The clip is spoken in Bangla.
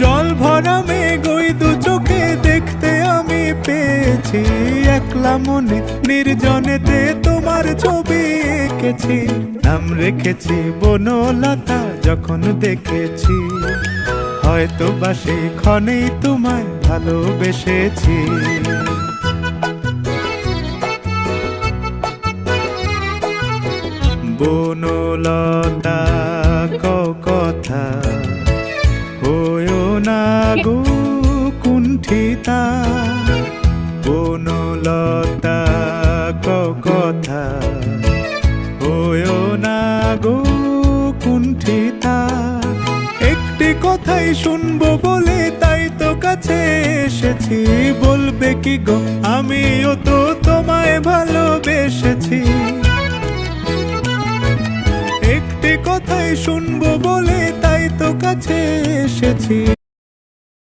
জল ভরা মেঘ ওই দু চোখে দেখতে আমি পেয়েছি, একলা মনে নির্জনেতে তোমার ছবি এঁকেছি। নাম রেখেছি বনলতা যখন দেখেছি, হয়তো বা সেই ক্ষণেই তোমায় ভালোবেসেছি। বনলতা কথা হয়ো না গো কুণ্ঠিতা, বনলতা কথা হয়ো না গো কুণ্ঠিতা। একটি কথাই শুনবো বলে তাই তো কাছে এসেছি, বলবে কি গো আমিও তো তোমায় ভালোবেসেছি। একটি কথাই শুনবো বলে তাই তো কাছে এসেছি,